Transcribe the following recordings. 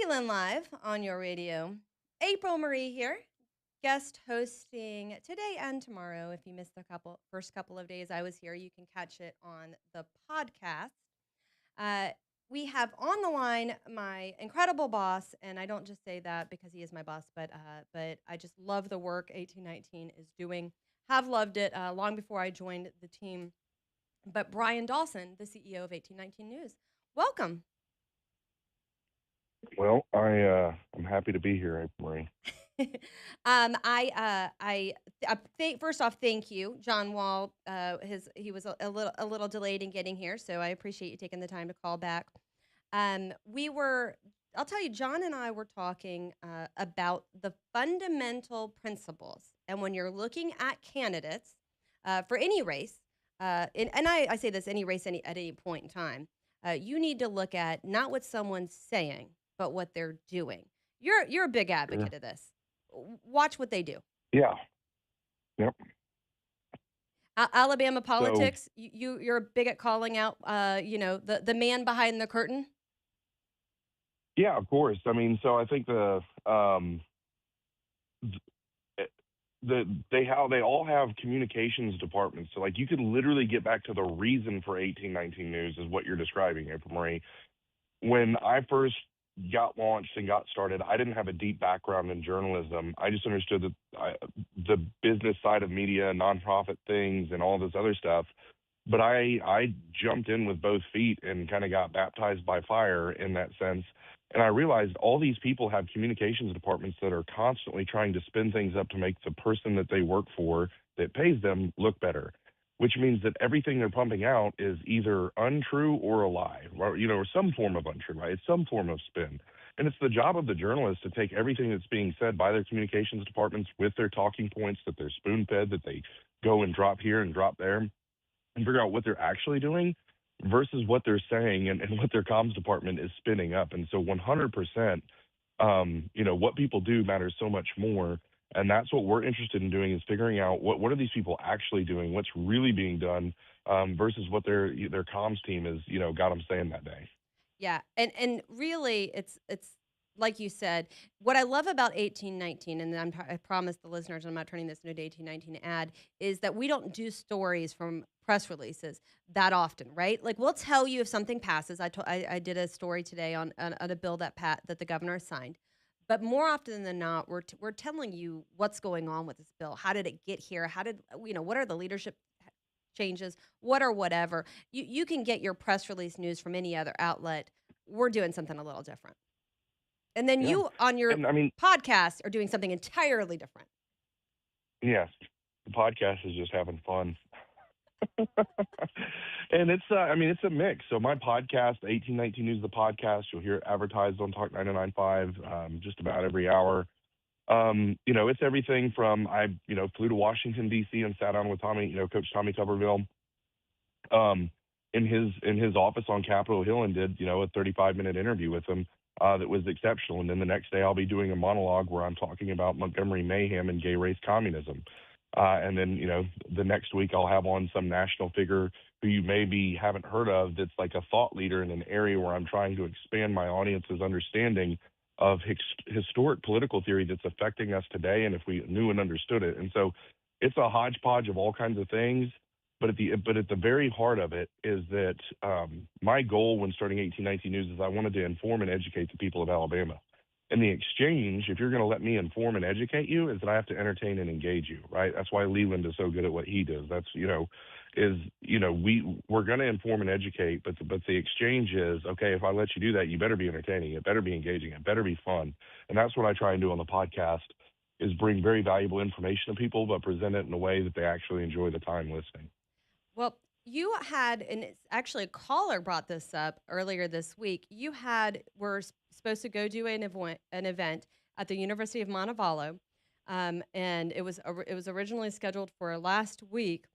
Leland Live on your radio. April Marie here, guest hosting today and tomorrow. If you missed the first couple of days I was here, you can catch it on the podcast. Uh, we have on the line my incredible boss, and I don't just say that because he is my boss, but I just love the work 1819 is doing. Have loved it long before I joined the team. But Brian Dawson, the CEO of 1819 News, welcome. Well, I'm happy to be here, April Marie. I think first off, thank you, John Wall. He was a little delayed in getting here, so I appreciate you taking the time to call back. We were, I'll tell you, John and I were talking about the fundamental principles, and when you're looking at candidates for any race, and I say this any race at any point in time, you need to look at not what someone's saying, but what they're doing. You're a big Sure. advocate of this. Watch what they do. Yeah. Yep. Alabama So politics. You're big at calling out, the man behind the curtain. yeah, of course. I mean, so I think th- eh, they how they all have communications departments. So like you could literally get back to the reason for 1819 News is what you're describing, April Marie. When I first got launched and got started, I didn't have a deep background in journalism. I just understood the business side of media, nonprofit things, and all this other stuff. But I jumped in with both feet and kind of got baptized by fire in that sense. And I realized all these people have communications departments that are constantly trying to spin things up to make the person that they work for that pays them look better, which means that everything they're pumping out is either untrue or a lie, or some form of untrue, right? It's some form of spin. And it's the job of the journalist to take everything that's being said by their communications departments with their talking points that they're spoon fed, that they go and drop here and drop there, and figure out what they're actually doing versus what they're saying and what their comms department is spinning up. And so 100%, what people do matters so much more. And that's what we're interested in doing is figuring out what are these people actually doing, what's really being done versus what their comms team is, got them saying that day. Yeah, and really, it's like you said. What I love about 1819, and I promise the listeners, I'm not turning this into an 1819 ad, is that we don't do stories from press releases that often, right? Like we'll tell you if something passes. I did a story today on a bill that the governor signed, but more often than not, we're telling you what's going on with this bill. How did it get here? How did what are the leadership changes, what or whatever. You can get your press release news from any other outlet. We're doing something a little different. And then Yeah. you on your And I mean, podcast are doing something entirely different. yes, the podcast is just having fun. And it's a mix. So my podcast, 1819 News, the podcast, you'll hear it advertised on Talk 995 just about every hour. It's everything from flew to Washington D.C. and sat down with Tommy, Coach Tommy Tuberville, um, in his office on Capitol Hill and did a 35-minute interview with him that was exceptional. And then the next day I'll be doing a monologue where I'm talking about Montgomery mayhem and gay race communism. And then the next week I'll have on some national figure who you maybe haven't heard of that's like a thought leader in an area where I'm trying to expand my audience's understanding of historic political theory that's affecting us today, and if we knew and understood it. And so it's a hodgepodge of all kinds of things. But at the very heart of it is that my goal when starting 1819 News is I wanted to inform and educate the people of Alabama. In the exchange, if you're going to let me inform and educate you, is that I have to entertain and engage you, right? That's why Leland is so good at what he does. That's we're going to inform and educate, but the exchange is okay. If I let you do that, you better be entertaining. It better be engaging. It better be fun. And that's what I try and do on the podcast is bring very valuable information to people, but present it in a way that they actually enjoy the time listening. Well, you had, and it's actually a caller brought this up earlier this week. Supposed to go do an event at the University of Montevallo, and it was originally scheduled for last week.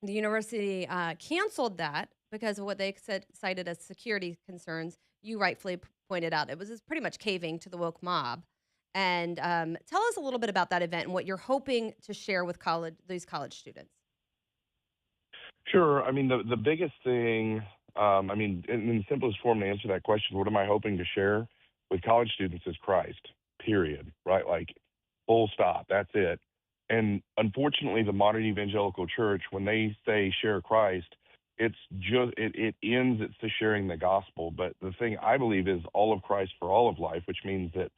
The university canceled that because of what they cited as security concerns. You rightfully pointed out it was just pretty much caving to the woke mob. And tell us a little bit about that event and what you're hoping to share with these college students. Sure. I mean, the biggest thing, in the simplest form to answer that question, what am I hoping to share? with college students is Christ, period, right? Like, full stop. That's it. And unfortunately, the modern evangelical church, when they say share Christ, it's just it ends it's to sharing the gospel. But the thing I believe is all of Christ for all of life, which means that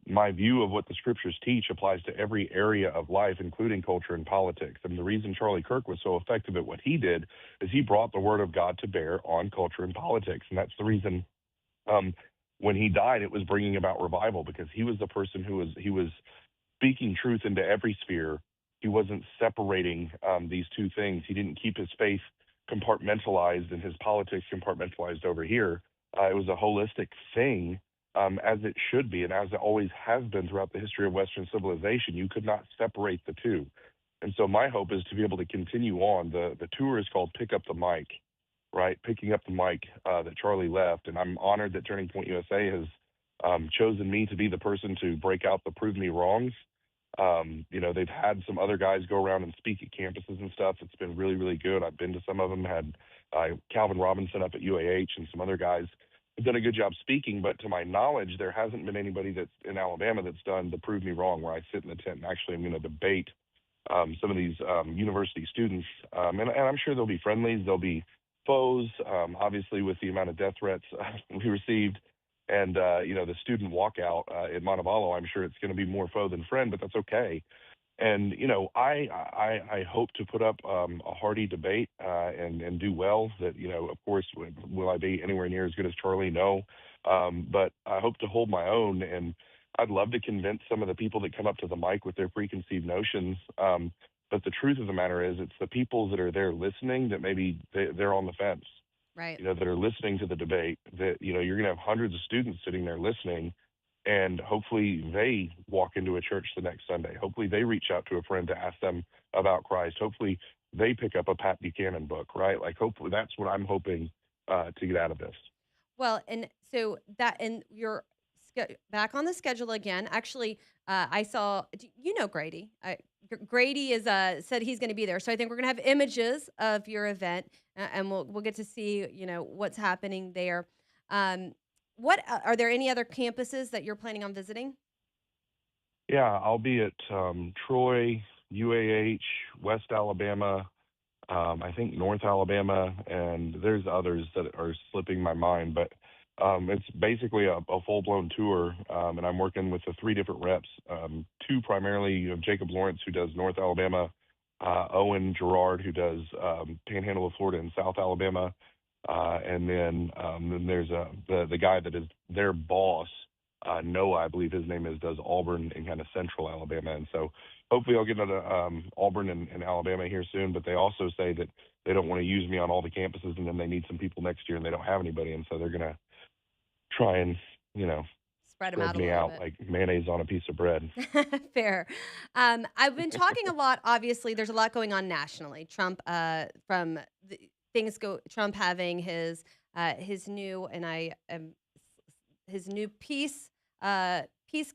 my view of what the scriptures teach applies to every area of life, including culture and politics. And the reason Charlie Kirk was so effective at what he did is he brought the word of God to bear on culture and politics. And that's the reason um, when he died, it was bringing about revival because he was the person he was speaking truth into every sphere. He wasn't separating these two things. He didn't keep his faith compartmentalized and his politics compartmentalized over here. It was a holistic thing, as it should be, and as it always has been throughout the history of Western civilization. You could not separate the two. And so my hope is to be able to continue on. The tour is called Pick Up the Mic, right? Picking up the mic that Charlie left. And I'm honored that Turning Point USA has chosen me to be the person to break out the Prove Me Wrongs. They've had some other guys go around and speak at campuses and stuff. It's been really, really good. I've been to some of them, had Calvin Robinson up at UAH and some other guys have done a good job speaking. But to my knowledge, there hasn't been anybody that's in Alabama that's done the Prove Me Wrong, where I sit in the tent and actually I'm going to debate some of these university students. And I'm sure there'll be friendlies, there'll be foes, obviously, with the amount of death threats we received. And the student walkout at Montevallo, I'm sure it's going to be more foe than friend, but that's okay. And I hope to put up a hearty debate and do well. That of course, will I be anywhere near as good as Charlie? No, but I hope to hold my own. And I'd love to convince some of the people that come up to the mic with their preconceived notions. But the truth of the matter is, it's the people that are there listening that maybe they're on the fence, Right. that are listening to the debate, that, you're going to have hundreds of students sitting there listening, and hopefully they walk into a church the next Sunday. Hopefully they reach out to a friend to ask them about Christ. Hopefully they pick up a Pat Buchanan book, right? Like, hopefully that's what I'm hoping to get out of this. Well, and so that and you're back on the schedule again. Actually, I saw Grady. Grady is said he's going to be there, so I think we're going to have images of your event, and we'll get to see what's happening there. What are there any other campuses that you're planning on visiting? Yeah, I'll be at Troy, UAH, West Alabama, I think North Alabama, and there's others that are slipping my mind, but it's basically a full-blown tour, and I'm working with the three different reps. Two primarily, Jacob Lawrence, who does North Alabama, Owen Gerard, who does Panhandle of Florida and South Alabama, and then there's the guy that is their boss, Noah, I believe his name is, does Auburn and kind of Central Alabama. And so hopefully I'll get into Auburn and Alabama here soon. But they also say that they don't want to use me on all the campuses, and then they need some people next year, and they don't have anybody, and so they're gonna try and Spread them spread out a me little out bit. like mayonnaise on a piece of bread. Fair. I've been talking a lot. Obviously, there's a lot going on nationally. Trump, from the, things go. Trump having his new and I am his new peace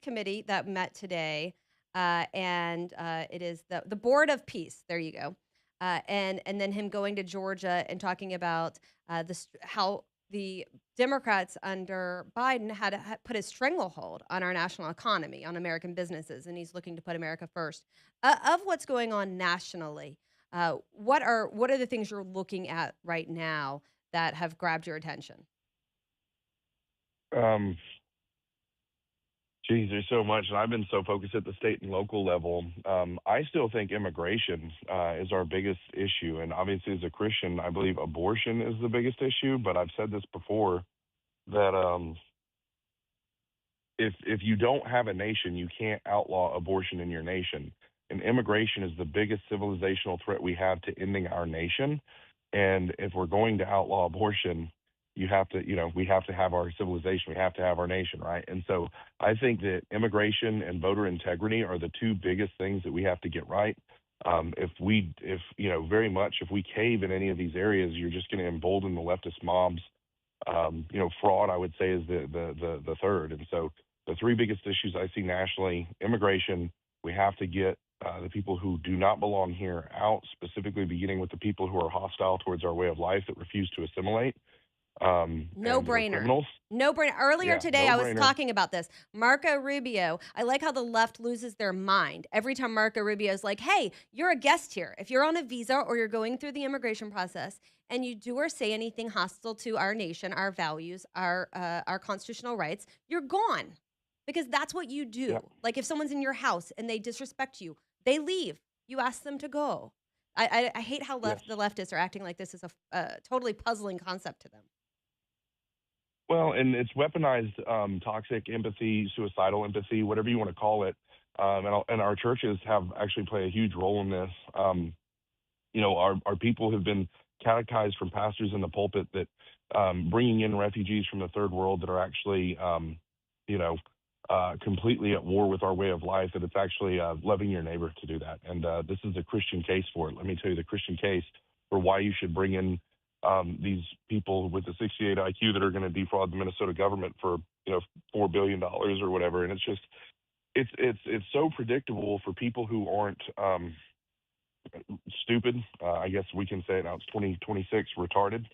committee that met today, and it is the board of peace. There you go. And then him going to Georgia and talking about how the Democrats under Biden had put a stranglehold on our national economy, on American businesses, and he's looking to put America first. Of what's going on nationally, what are the things you're looking at right now that have grabbed your attention? Um, Geez, there's so much, and I've been so focused at the state and local level. I still think immigration is our biggest issue, and obviously, as a Christian, I believe abortion is the biggest issue. But I've said this before that if you don't have a nation, you can't outlaw abortion in your nation. And immigration is the biggest civilizational threat we have to ending our nation. And if we're going to outlaw abortion, we have to have our civilization, we have to have our nation, right? And so I think that immigration and voter integrity are the two biggest things that we have to get right. Very much, if we cave in any of these areas, you're just going to embolden the leftist mobs. Fraud, I would say, is the third. And so the three biggest issues I see nationally: immigration. We have to get the people who do not belong here out, specifically beginning with the people who are hostile towards our way of life that refuse to assimilate. No and they're brainer. criminals. No brainer. Earlier Yeah, today, no I was brainer. talking about this. Marco Rubio. I like how the left loses their mind every time Marco Rubio is like, hey, you're a guest here. If you're on a visa or you're going through the immigration process and you do or say anything hostile to our nation, our values, our constitutional rights, you're gone because that's what you Yeah, do. Like if someone's in your house and they disrespect you, they leave. You ask them to go. I hate how yes. the leftists are acting like this is a totally puzzling concept to them. Well, and it's weaponized toxic empathy, suicidal empathy, whatever you want to call it. And our churches have actually play a huge role in this. Our people have been catechized from pastors in the pulpit that bringing in refugees from the third world that are actually, you know, completely at war with our way of life, that it's actually loving your neighbor to do that. And this is a Christian case for it. Let me tell you the Christian case for why you should bring in these people with a 68 IQ that are going to defraud the Minnesota government for, $4 billion or whatever. And it's just, it's so predictable for people who aren't stupid. I guess we can say it now. It's 2026 retarded.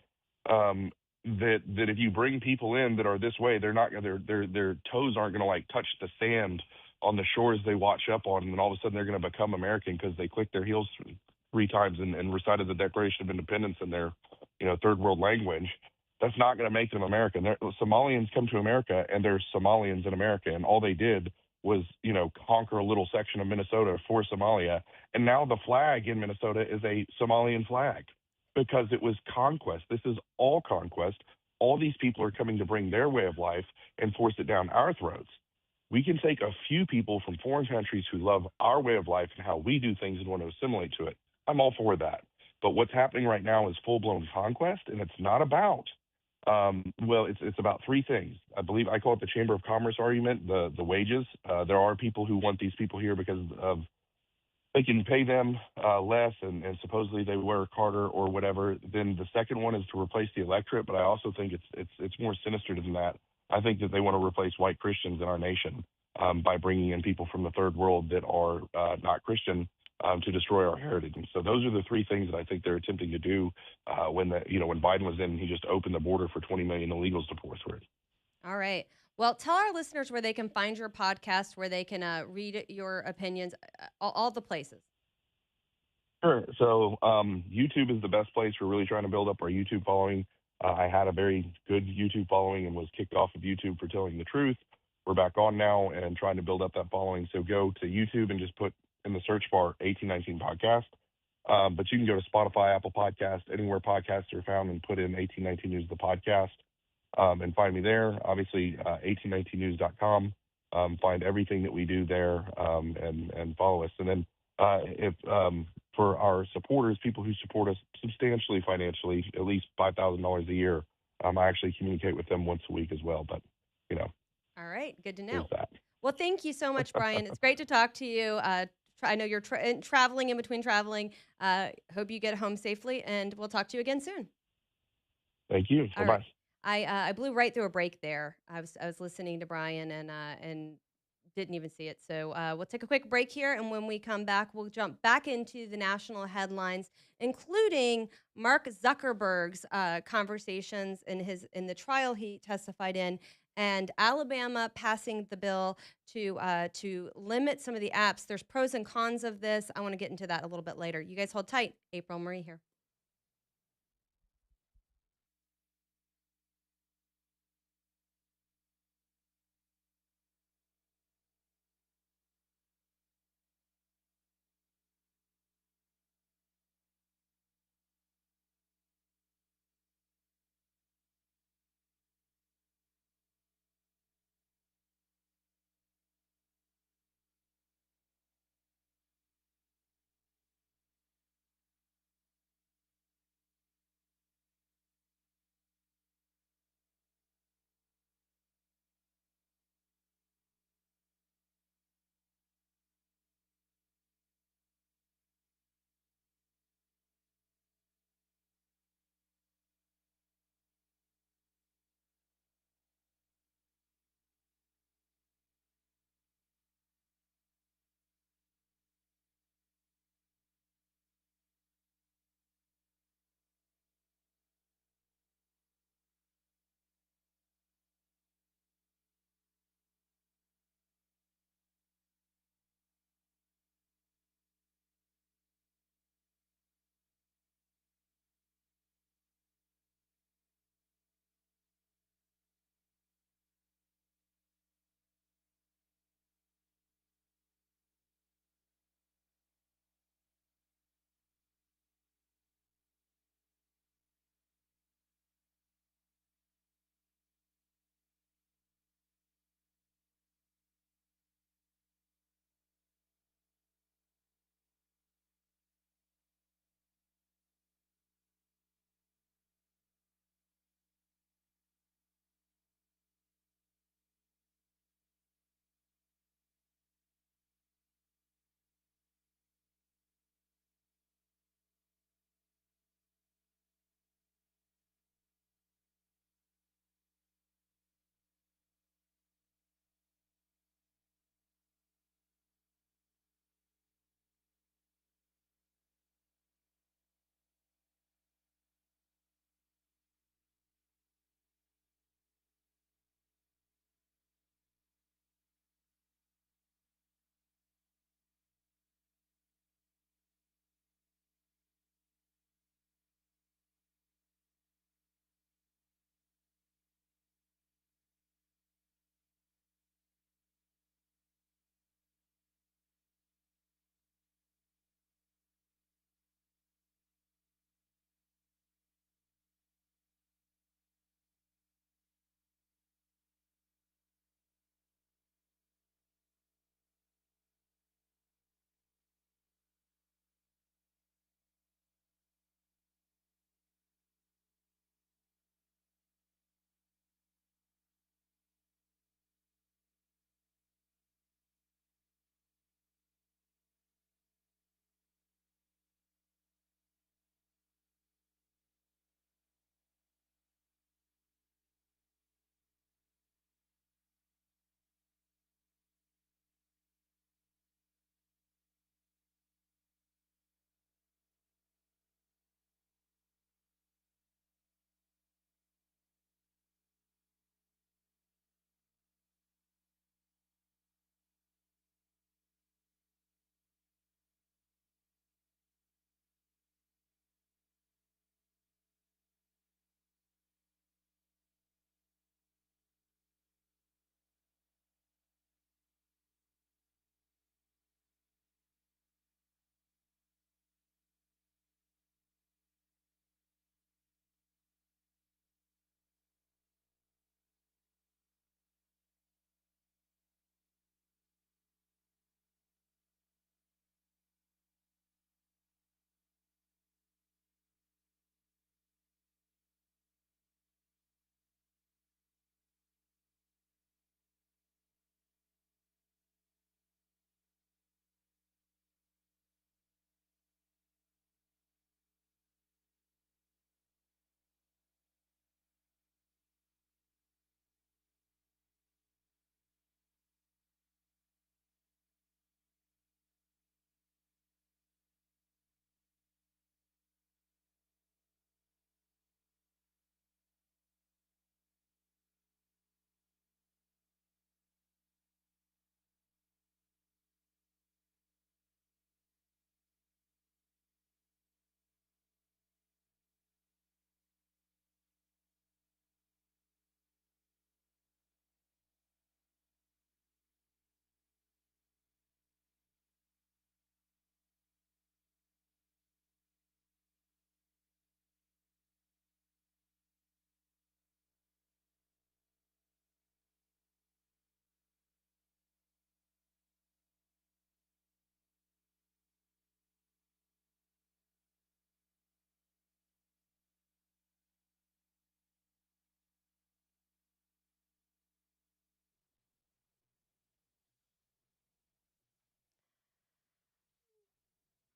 That if you bring people in that are this way, they're not their toes aren't going to like touch the sand on the shores they watch up on, and then all of a sudden they're going to become American because they clicked their heels three times and recited the Declaration of Independence in their third world language. That's not going to make them American. Somalians come to America and they're Somalians in America, and all they did was conquer a little section of Minnesota for Somalia, and now the flag in Minnesota is a Somalian flag because it was conquest. This is all conquest. All these people are coming to bring their way of life and force it down our throats. We can take a few people from foreign countries who love our way of life and how we do things and want to assimilate to it. I'm all for that. But what's happening right now is full blown conquest, and it's not about. Well, it's about three things. I believe I call it the Chamber of Commerce argument. The wages. There are people who want these people here because of they can pay them less, and supposedly they work harder or whatever. Then the second one is to replace the electorate, but I also think it's more sinister than that. I think that they want to replace white Christians in our nation by bringing in people from the third world that are not Christian to destroy our heritage. And so those are the three things that I think they're attempting to do. When Biden was in, he just opened the border for 20 million illegals to pour through. All right. Well, tell our listeners where they can find your podcast, where they can read your opinions, all the places. Sure. So YouTube is the best place. We're really trying to build up our YouTube following. I had a very good YouTube following and was kicked off of YouTube for telling the truth. We're back on now and trying to build up that following. So go to YouTube and just put in the search bar 1819 podcast. But you can go to Spotify, Apple Podcast, anywhere podcasts are found, and put in 1819 News, the podcast, and find me there. Obviously, 1819news.com. Find everything that we do there and follow us. And then if for our supporters, people who support us substantially financially, at least $5,000 a year, I actually communicate with them once a week as well. But, All right. Good to there's know. that. Well, thank you so much, Brian. It's great to talk to you. I know you're traveling in between traveling. Hope you get home safely, and we'll talk to you again soon. Thank you. All right. Bye-bye. I blew right through a break there. I was listening to Brian and didn't even see it. So we'll take a quick break here, and when we come back, we'll jump back into the national headlines, including Mark Zuckerberg's conversations in the trial he testified in, and Alabama passing the bill to limit some of the apps. There's pros and cons of this. I want to get into that a little bit later. You guys hold tight. April Marie here.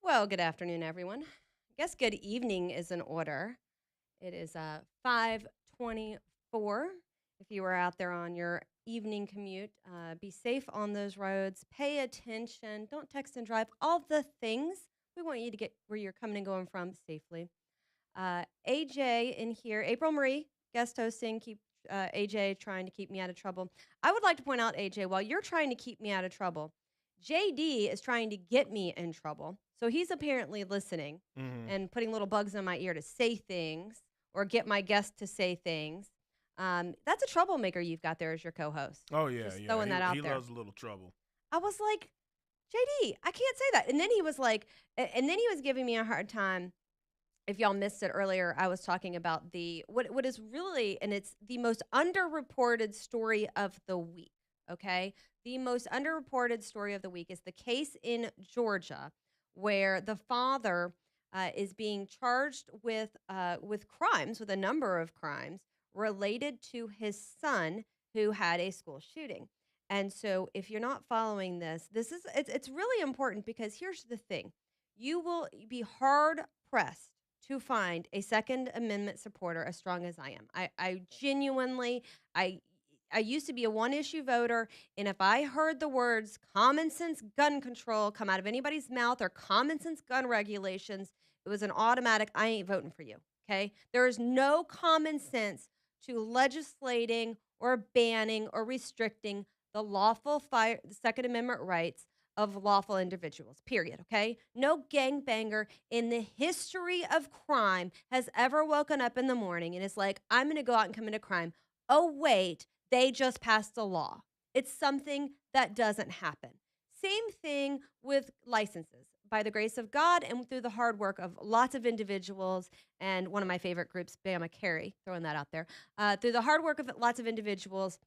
Well, good afternoon, everyone. I guess good evening is in order. It is 5:24. If you are out there on your evening commute, be safe on those roads. Pay attention. Don't text and drive. All the things we want you to get where you're coming and going from safely. AJ in here, April Marie guest hosting. Keep AJ trying to keep me out of trouble. I would like to point out, AJ, while you're trying to keep me out of trouble, JD is trying to get me in trouble. So he's apparently listening Mhm. and putting little bugs in my ear to say things or get my guest to say things. That's a troublemaker you've got there as your co-host. Oh yeah, Just yeah. throwing that He out there. loves a little trouble. I was like, JD, I can't say that. And then he was like, and then he was giving me a hard time. If y'all missed it earlier, I was talking about the what is really, and it's the most underreported story of the week. Okay, the most underreported story of the week is the case in Georgia where the father is being charged with crimes, with a number of crimes related to his son who had a school shooting. And so, if you're not following this, it's really important because here's the thing: you will be hard pressed to find a Second Amendment supporter as strong as I am. I genuinely, I I used to be a one issue voter, and if I heard the words common sense gun control come out of anybody's mouth or common sense gun regulations, it was an automatic, I ain't voting for you. Okay. There is no common sense to legislating or banning or restricting the lawful fire, the Second Amendment rights of lawful individuals, period. Okay. No gangbanger in the history of crime has ever woken up in the morning and is like, I'm going to go out and commit a crime. Oh, wait, they just passed a law. It's something that doesn't happen. Same thing with licenses. By the grace of God and through the hard work of lots of individuals, and one of my favorite groups, Bama Carry, throwing that out there, through the hard work of lots of individuals,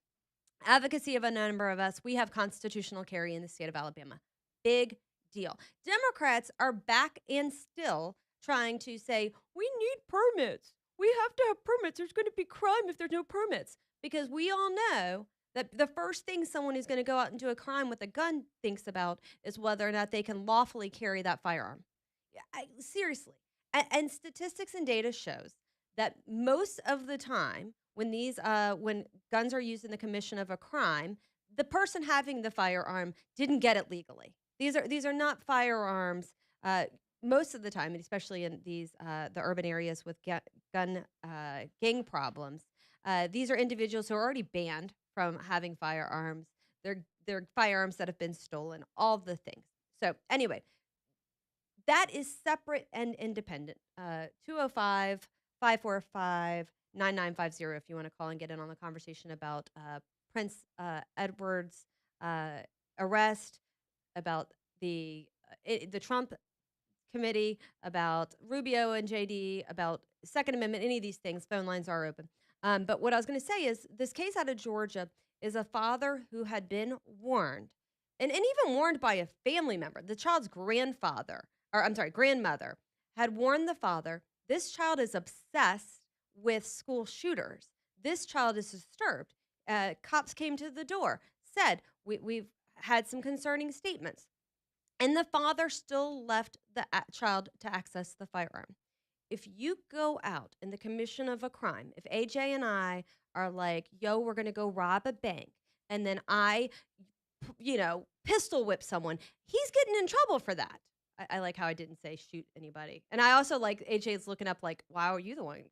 advocacy of a number of us, we have constitutional carry in the state of Alabama. Big deal. Democrats are back and still trying to say, we need permits. We have to have permits. There's going to be crime if there's no permits. Because we all know that the first thing someone who's going to go out and do a crime with a gun thinks about is whether or not they can lawfully carry that firearm. Yeah, seriously. And statistics and data shows that most of the time when guns are used in the commission of a crime, the person having the firearm didn't get it legally. These are not firearms. Uh, Most of the time, and especially in the urban areas with gun gang problems, these are individuals who are already banned from having firearms. They're firearms that have been stolen. All the things. So anyway, that is separate and independent. 205 if you want to call and get in on the conversation about Prince Edward's uh, arrest, about the Trump committee, about Rubio and JD, about Second Amendment, any of these things. Phone lines are open. But what I was going to say is this case out of Georgia is a father who had been warned, and even warned by a family member. The child's grandfather, or I'm sorry, grandmother, had warned the father, this child is obsessed with school shooters. This child is disturbed. Cops came to the door, said, we've had some concerning statements. And the father still left the child to access the firearm. If you go out in the commission of a crime, if AJ and I are like, yo, we're going to go rob a bank, and then pistol whip someone, he's getting in trouble for that. I like how I didn't say shoot anybody. And I also like AJ's looking up like, why are you the one?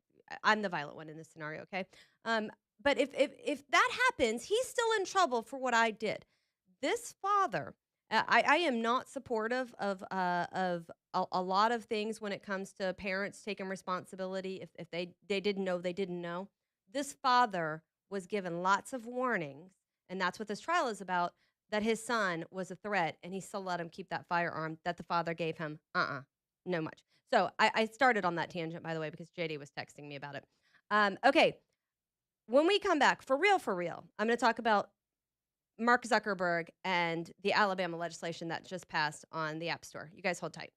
I'm the violent one in this scenario, okay? But if that happens, he's still in trouble for what I did. This father, I am not supportive of a lot of things when it comes to parents taking responsibility. If they didn't know, they didn't know. This father was given lots of warnings, and that's what this trial is about, that his son was a threat, and he still let him keep that firearm that the father gave him. No much. So I started on that tangent, by the way, because JD was texting me about it. Okay, when we come back, for real, I'm going to talk about Mark Zuckerberg and the Alabama legislation that just passed on the App Store. You guys hold tight.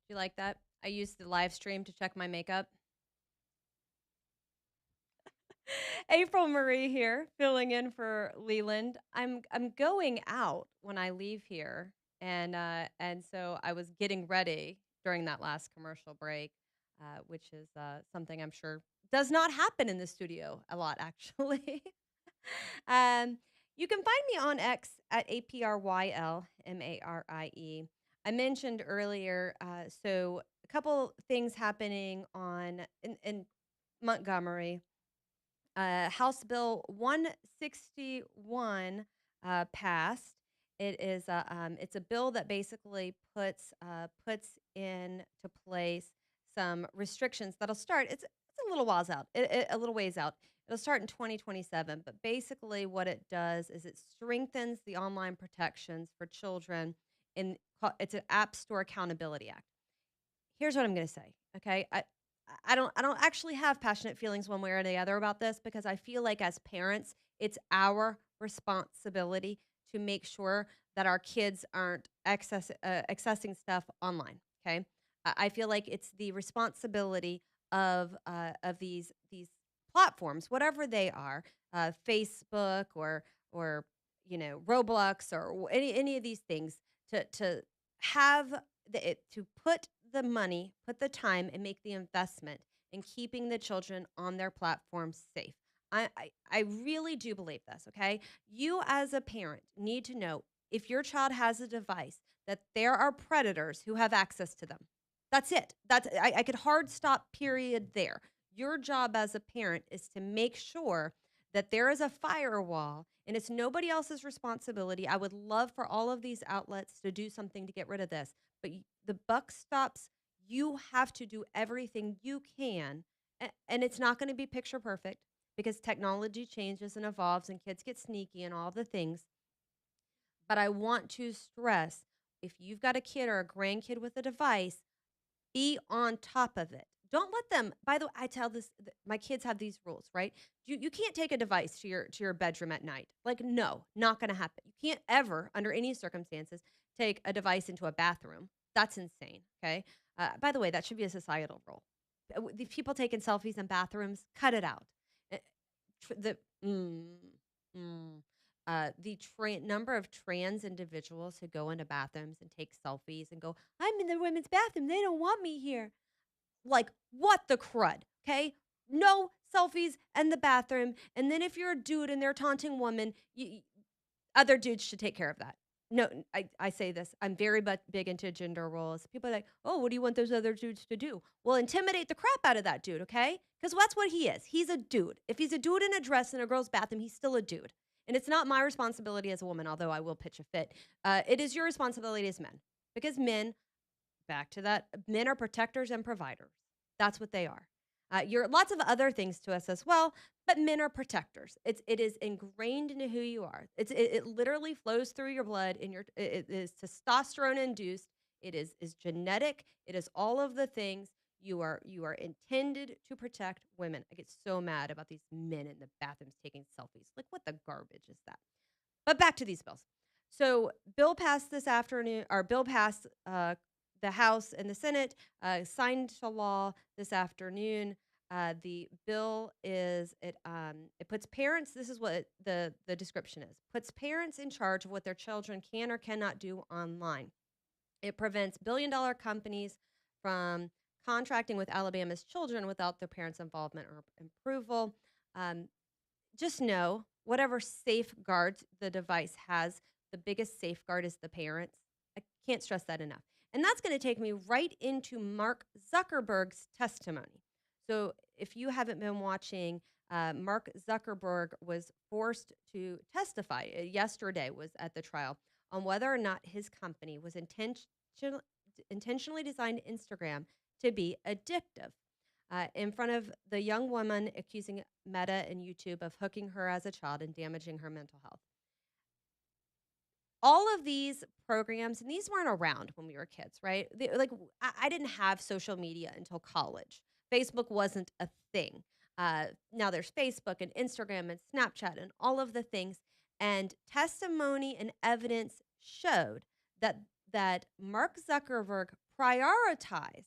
You like that? I used the live stream to check my makeup. April Marie here, filling in for Leland. I'm going out when I leave here, and so I was getting ready during that last commercial break, which is something I'm sure does not happen in the studio a lot, actually. um, you can find me on X at APRYLMARIE. I mentioned earlier, so a couple things happening in Montgomery. House Bill 161 passed. It's a bill that basically puts into place some restrictions that'll start. It's a little whiles out, a little ways out. It'll start in 2027. But basically, what it does is it strengthens the online protections for children. It's an App Store Accountability Act. Here's what I'm gonna say, okay? I don't actually have passionate feelings one way or the other about this because I feel like as parents, it's our responsibility to make sure that our kids aren't accessing stuff online, okay? I feel like it's the responsibility of these platforms, whatever they are, Facebook or Roblox or any of these things, to have to put the money, put the time, and make the investment in keeping the children on their platforms safe. I really do believe this, okay? You, as a parent, need to know if your child has a device that there are predators who have access to them. That's it. I could hard stop period there. Your job as a parent is to make sure that there is a firewall and it's nobody else's responsibility. I would love for all of these outlets to do something to get rid of this, but the buck stops. You have to do everything you can, and it's not going to be picture perfect because technology changes and evolves and kids get sneaky and all the things. But I want to stress, if you've got a kid or a grandkid with a device, be on top of it. Don't let them. By the way, I tell this. My kids have these rules, right? You can't take a device to your bedroom at night. Like, no, not going to happen. You can't ever, under any circumstances, take a device into a bathroom. That's insane. Okay. By the way, that should be a societal rule. The people taking selfies in bathrooms, cut it out. Uh, The mm, mm, number of trans individuals who go into bathrooms and take selfies and go, "I'm in the women's bathroom. They don't want me here." Like, what the crud, okay? No selfies in the bathroom, and then if you're a dude and they're taunting women, other dudes should take care of that. No, I say this, I'm very big into gender roles. People are like, "Oh, what do you want those other dudes to do?" Well, intimidate the crap out of that dude, okay? Because that's what he is. He's a dude. If he's a dude in a dress in a girl's bathroom, he's still a dude. And it's not my responsibility as a woman, although I will pitch a fit. It is your responsibility as men. Because men, back to that, men are protectors and providers. That's what they are. You're lots of other things to us as well, but men are protectors. It is ingrained into who you are. It literally flows through your blood. It is testosterone induced. It is genetic. It is all of the things. You are intended to protect women. I get so mad about these men in the bathrooms taking selfies. Like, what the garbage is that? But back to these bills. So, bill passed this afternoon, or bill passed the House and the Senate, signed to law this afternoon. The bill it puts parents. This is what the description is. Puts parents in charge of what their children can or cannot do online. It prevents billion-dollar companies from contracting with Alabama's children without their parents' involvement or approval. Um, just know whatever safeguards the device has, the biggest safeguard is the parents. I can't stress that enough. And that's going to take me right into Mark Zuckerberg's testimony. So, if you haven't been watching, Mark Zuckerberg was forced to testify. Yesterday was at the trial on whether or not his company was intentionally designed Instagram to be addictive. In front of the young woman accusing Meta and YouTube of hooking her as a child and damaging her mental health. All of these programs, and these weren't around when we were kids, right? I didn't have social media until college. Facebook wasn't a thing. Now there's Facebook and Instagram and Snapchat and all of the things. And testimony and evidence showed that that Mark Zuckerberg prioritized,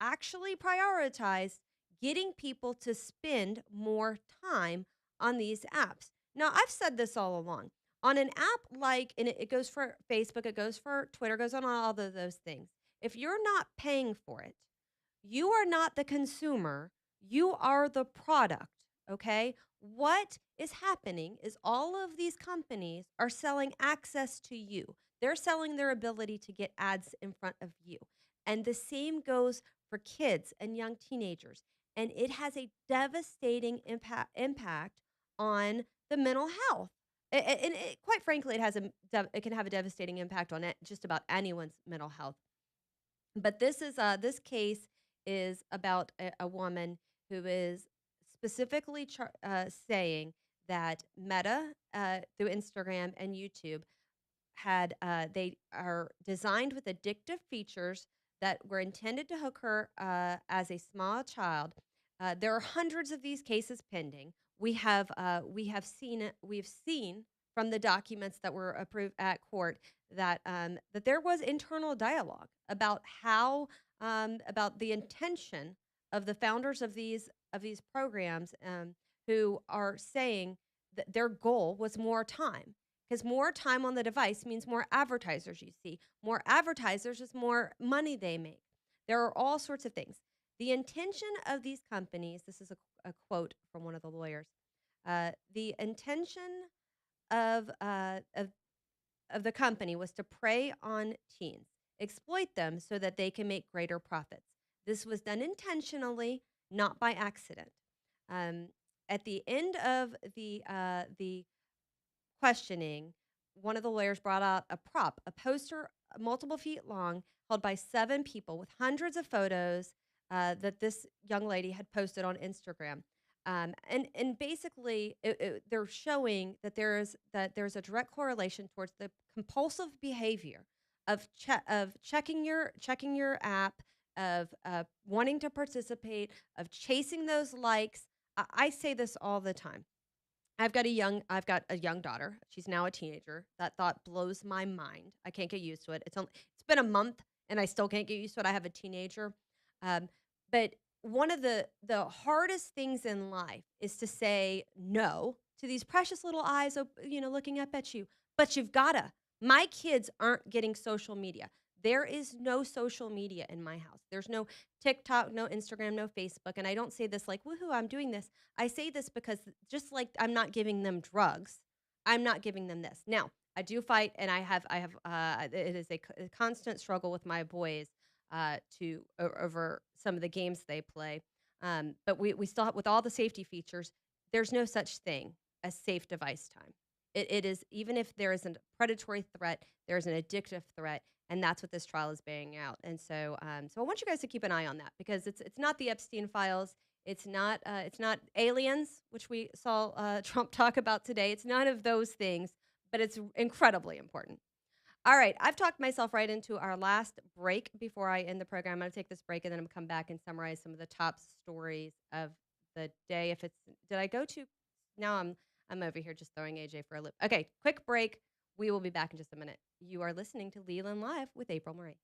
actually prioritized getting people to spend more time on these apps. Now, I've said this all along. On an app like, and it goes for Facebook, it goes for Twitter, goes on all of those things. If you're not paying for it, you are not the consumer, you are the product, okay? What is happening is all of these companies are selling access to you. They're selling their ability to get ads in front of you. And the same goes for kids and young teenagers. And it has a devastating impact on the mental health. And quite frankly, it can have a devastating impact on just about anyone's mental health. But this case is about a woman who is specifically saying that Meta, through Instagram and YouTube, they are designed with addictive features that were intended to hook her as a small child. There are hundreds of these cases pending. We've seen from the documents that were approved at court that there was internal dialogue about how about the intention of the founders of these programs, who are saying that their goal was more time, because more time on the device means more advertisers you see. More advertisers is more money they make. There are all sorts of things. The intention of these companies, this is a quote from one of the lawyers, the intention of, uh, of, of the company was to prey on teens, exploit them so that they can make greater profits. This was done intentionally, not by accident. Um, at the end of the questioning, one of the lawyers brought out a prop, a poster multiple feet long, held by 7 people with hundreds of photos that this young lady had posted on Instagram. And basically, they're showing that there's a direct correlation towards the compulsive behavior of checking your app, of wanting to participate, of chasing those likes. I say this all the time. I've got a young daughter. She's now a teenager. That thought blows my mind. I can't get used to it. It's been a month and I still can't get used to it. I have a teenager. Um, but one of the hardest things in life is to say no to these precious little eyes, looking up at you. But you've gotta. My kids aren't getting social media. There is no social media in my house. There's no TikTok, no Instagram, no Facebook. And I don't say this like, woohoo, I'm doing this. I say this because just like I'm not giving them drugs, I'm not giving them this. Now, I do fight, and it is a constant struggle with my boys over some of the games they play. But we still have, with all the safety features, there's no such thing as safe device time. It is, even if there is a predatory threat, there is an addictive threat, and that's what this trial is bearing out. And so I want you guys to keep an eye on that, because it's not the Epstein files. It's not aliens, which we saw Trump talk about today. It's none of those things, but it's incredibly important. All right, I've talked myself right into our last break before I end the program. I'm going to take this break, and then I'm going to come back and summarize some of the top stories of the day. Did I go to? Now I'm over here just throwing AJ for a loop. Okay, quick break. We will be back in just a minute. You are listening to Leland Live with April Marie.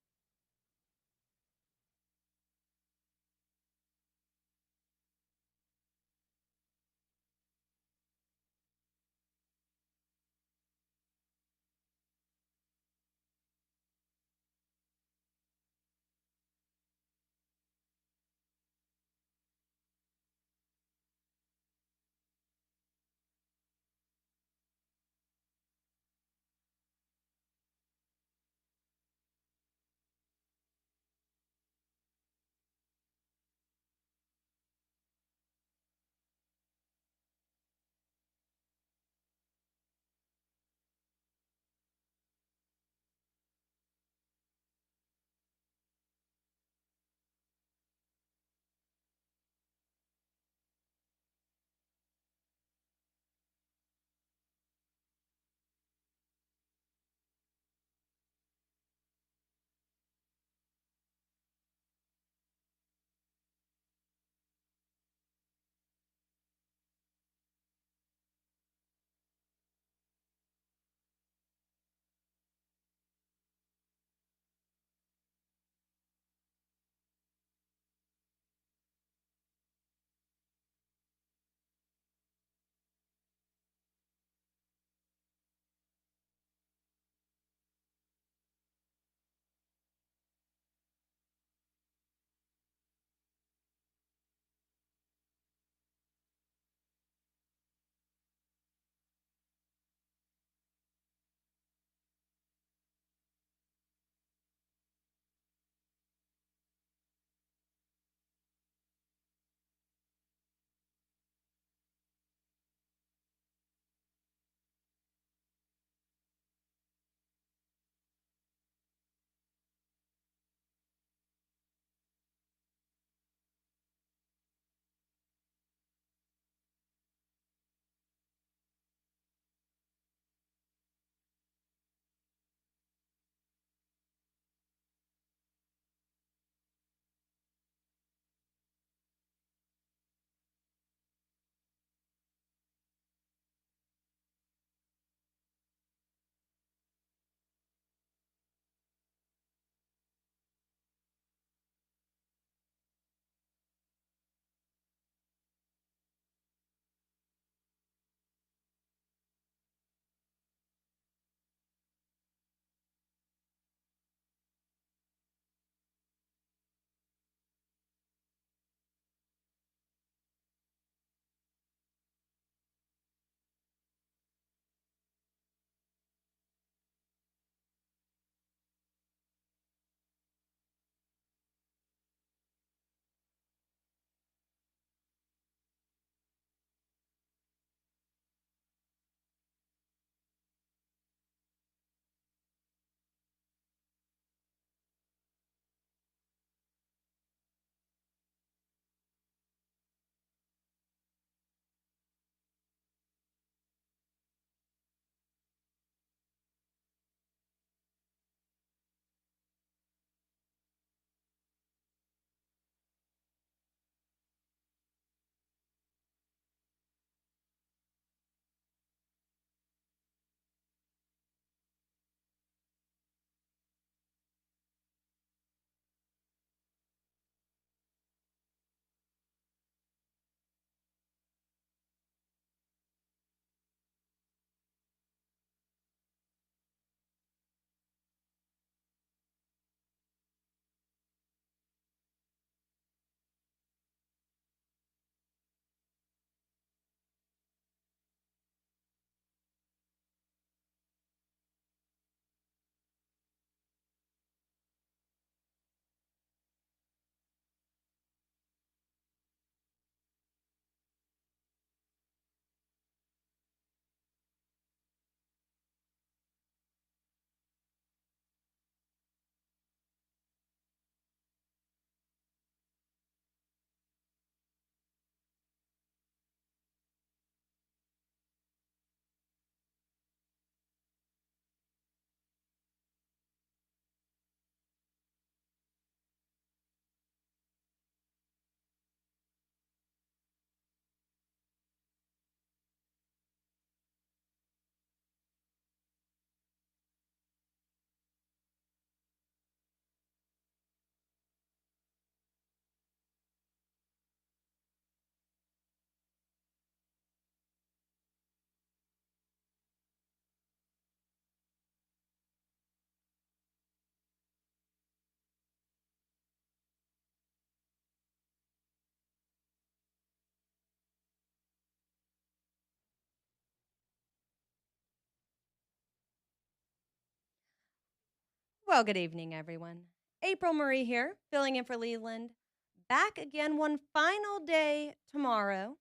Well, good evening, everyone. April Marie here, filling in for Leland. Back again one final day tomorrow.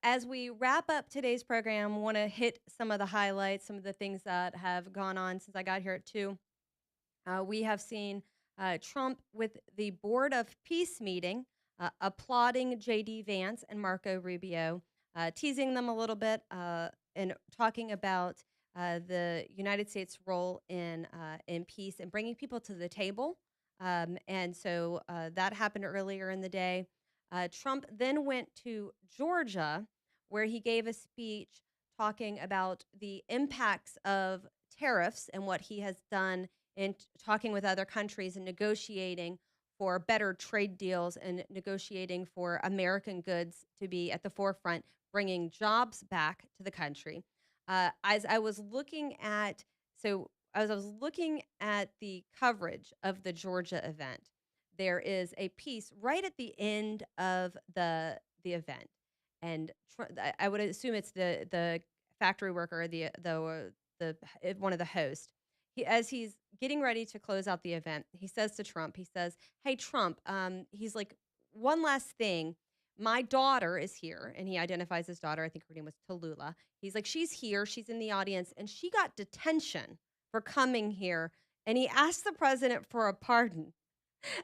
As we wrap up today's program, want to hit some of the highlights, some of the things that have gone on since I got here at 2. We have seen Trump with the Board of Peace meeting, applauding J.D. Vance and Marco Rubio, teasing them a little bit, and talking about the United States' role in peace and bringing people to the table. And so that happened earlier in the day. Trump then went to Georgia, where he gave a speech talking about the impacts of tariffs and what he has done in talking with other countries and negotiating for better trade deals and negotiating for American goods to be at the forefront, bringing jobs back to the country. As I was looking at, so as I was looking at the coverage of the Georgia event, there is a piece right at the end of the event, and I would assume it's the factory worker, one of the hosts. As he's getting ready to close out the event, he says to Trump, he says, "Hey Trump," he's like, "One last thing. My daughter is here," and he identifies his daughter. I think her name was Tallulah. He's like, "She's here. She's in the audience, and she got detention for coming here." And he asked the president for a pardon.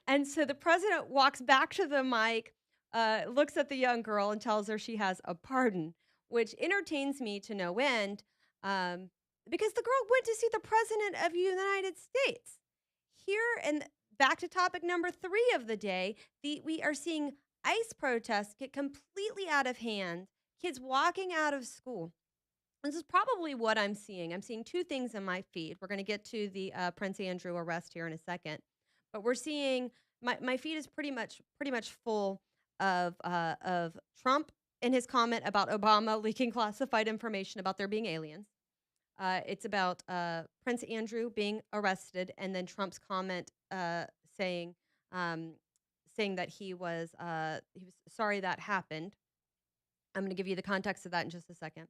And so the president walks back to the mic, looks at the young girl, and tells her she has a pardon, which entertains me to no end, um, because the girl went to see the president of the United States. Here, and back to topic number 3 of the day, we are seeing ICE protests get completely out of hand, kids walking out of school. This is probably what I'm seeing. I'm seeing 2 things in my feed. We're going to get to the Prince Andrew arrest here in a second, but we're seeing my feed is pretty much full of Trump and his comment about Obama leaking classified information about there being aliens. It's about Prince Andrew being arrested, and then Trump's comment saying um, saying that he was sorry that happened. I'm going to give you the context of that in just a second.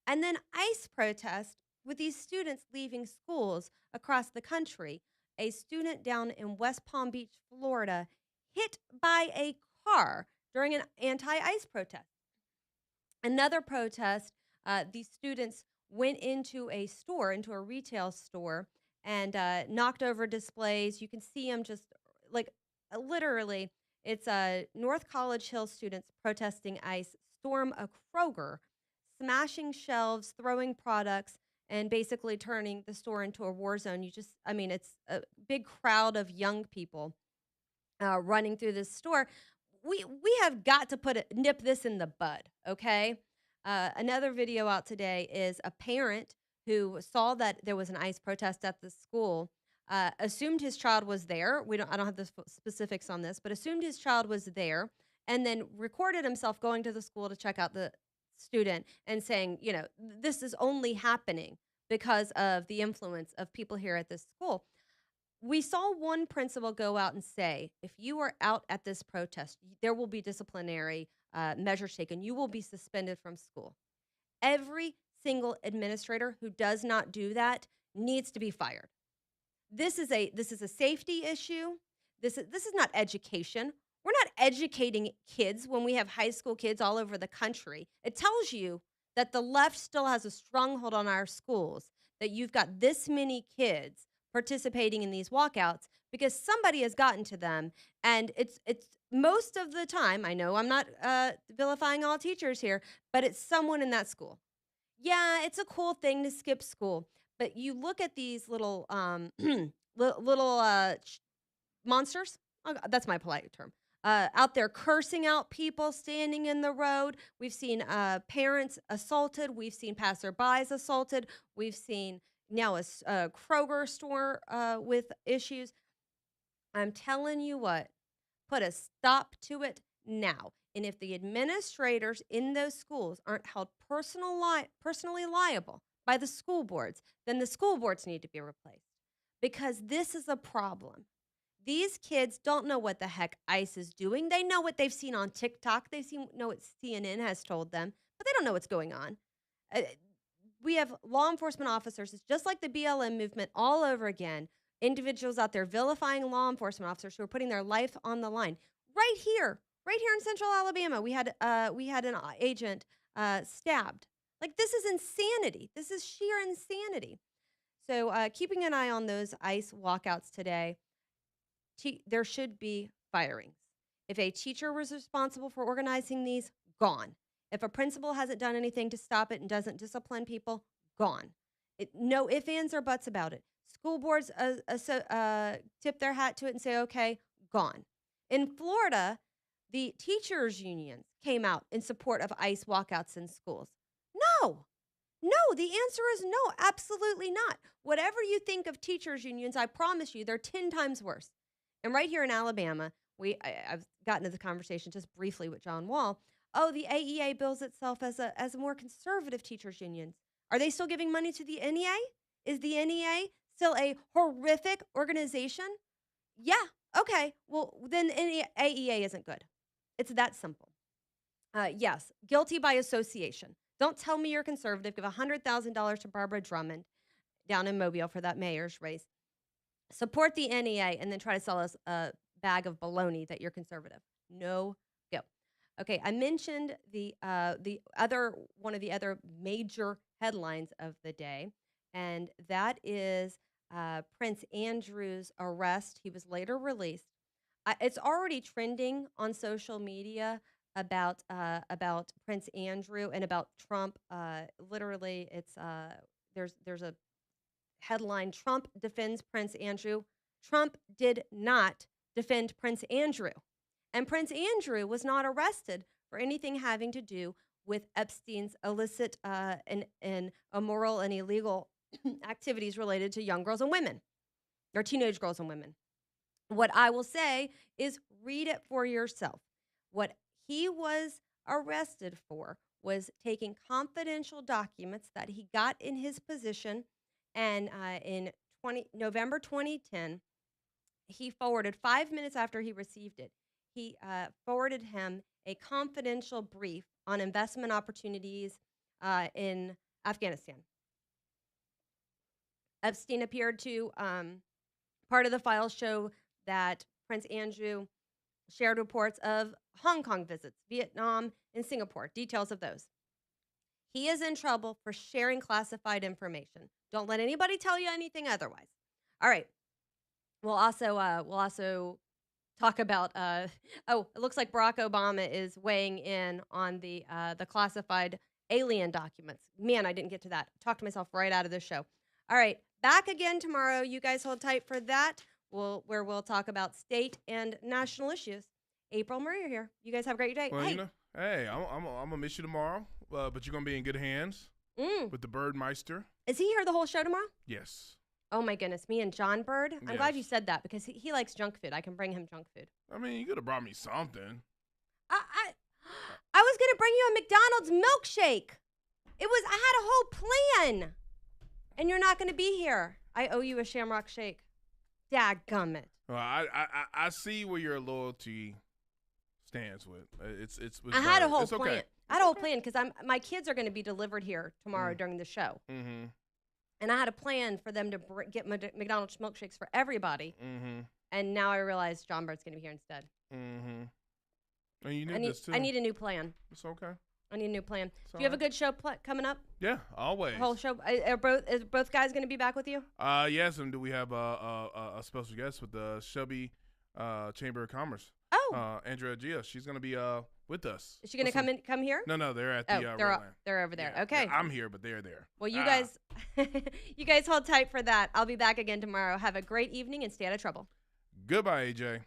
And then ICE protest with these students leaving schools across the country. A student down in West Palm Beach, Florida, hit by a car during an anti-ICE protest. Another protest, these students went into a store, into a retail store, and knocked over displays. You can see them just like literally. It's North College Hill students protesting ICE storm a Kroger, smashing shelves, throwing products, and basically turning the store into a war zone. I mean, it's a big crowd of young people running through this store. We have got to nip this in the bud, okay? Another video out today is a parent who saw that there was an ICE protest at the school, assumed his child was there. I don't have the specifics on this, but assumed his child was there, and then recorded himself going to the school to check out the student and saying, this is only happening because of the influence of people here at this school. We saw one principal go out and say, if you are out at this protest, there will be disciplinary measures taken. You will be suspended from school. Every single administrator who does not do that needs to be fired. This is a safety issue. This is not education. We're not educating kids when we have high school kids all over the country. It tells you that the left still has a stronghold on our schools, that you've got this many kids participating in these walkouts because somebody has gotten to them. And it's most of the time, I know I'm not vilifying all teachers here, but it's someone in that school. Yeah, it's a cool thing to skip school, but you look at these little little monsters. That's my polite term. Out there cursing out people standing in the road. We've seen parents assaulted. We've seen passerbys assaulted. We've seen now a Kroger store with issues. I'm telling you what, put a stop to it now. And if the administrators in those schools aren't held personally liable by the school boards, then the school boards need to be replaced, because this is a problem. These kids don't know what the heck ICE is doing. They know what they've seen on TikTok. Know what CNN has told them, but they don't know what's going on. We have law enforcement officers. It's just like the BLM movement all over again, individuals out there vilifying law enforcement officers who are putting their life on the line. Right here in Central Alabama, we had an agent stabbed. Like, this is insanity. This is sheer insanity. So keeping an eye on those ICE walkouts today. There should be firings. If a teacher was responsible for organizing these, gone. If a principal hasn't done anything to stop it and doesn't discipline people, gone. No ifs, ands, or buts about it. School boards tip their hat to it and say, okay, gone. In Florida, the teachers' unions came out in support of ICE walkouts in schools. No, the answer is no, absolutely not. Whatever you think of teachers' unions, I promise you, they're 10 times worse. And right here in Alabama, I've gotten to the conversation just briefly with John Wall. Oh, the AEA bills itself as a more conservative teachers' unions. Are they still giving money to the NEA? Is the NEA still a horrific organization? Yeah, okay. Well, then AEA isn't good. It's that simple. Yes, guilty by association. Don't tell me you're conservative. Give $100,000 to Barbara Drummond down in Mobile for that mayor's race. Support the NEA and then try to sell us a bag of baloney that you're conservative. No go. Okay, I mentioned the one of the other major headlines of the day, and that is Prince Andrew's arrest. He was later released. It's already trending on social media about Prince Andrew and about Trump. Literally, it's there's a headline: Trump defends Prince Andrew. Trump did not defend Prince Andrew. And Prince Andrew was not arrested for anything having to do with Epstein's illicit and immoral and illegal activities related to young girls and women, or teenage girls and women. What I will say is read it for yourself. What he was arrested for was taking confidential documents that he got in his position, and in November 2010, he forwarded 5 minutes after he received it. He forwarded him a confidential brief on investment opportunities in Afghanistan. Epstein appeared to, part of the files show that Prince Andrew shared reports of Hong Kong visits, Vietnam, and Singapore, details of those. He is in trouble for sharing classified information. Don't let anybody tell you anything otherwise. All right. We'll also talk about. It looks like Barack Obama is weighing in on the classified alien documents. Man, I didn't get to that. Talked to myself right out of this show. All right, back again tomorrow. You guys hold tight for that. Where we'll talk about state and national issues. April Murray here. You guys have a great day. Well, hey, I'm gonna miss you tomorrow, but you're gonna be in good hands with the Birdmeister. Is he here the whole show tomorrow? Yes. Oh my goodness, me and John Bird. I'm glad you Yes. said that because he likes junk food. I can bring him junk food. I mean, you could have brought me something. I was gonna bring you a McDonald's milkshake. I had a whole plan, and you're not gonna be here. I owe you a Shamrock Shake. Dadgummit. Well, I see where your loyalty stands with. It's I had a Bird. whole It's okay. plan. I had a whole plan because my kids are going to be delivered here tomorrow during the show, Mm-hmm. and I had a plan for them to get McDonald's milkshakes for everybody. Mm-hmm. And now I realize John Bird's going to be here instead. Mm-hmm. And you need this too. I need a new plan. It's okay. I need a new plan. It's Do you have a alright. good show coming up? Yeah, always. Whole show. Is both guys going to be back with you? Yes, and do we have a special guest with the Shelby Chamber of Commerce? Oh, Andrea Gia. She's gonna be with us. is she going to come here? No, they're at the Oh, Redland. they're over there. Yeah, Okay. yeah, I'm here, but they're there. Well, you guys, you guys hold tight for that. I'll be back again tomorrow. Have a great evening and stay out of trouble. Goodbye, AJ.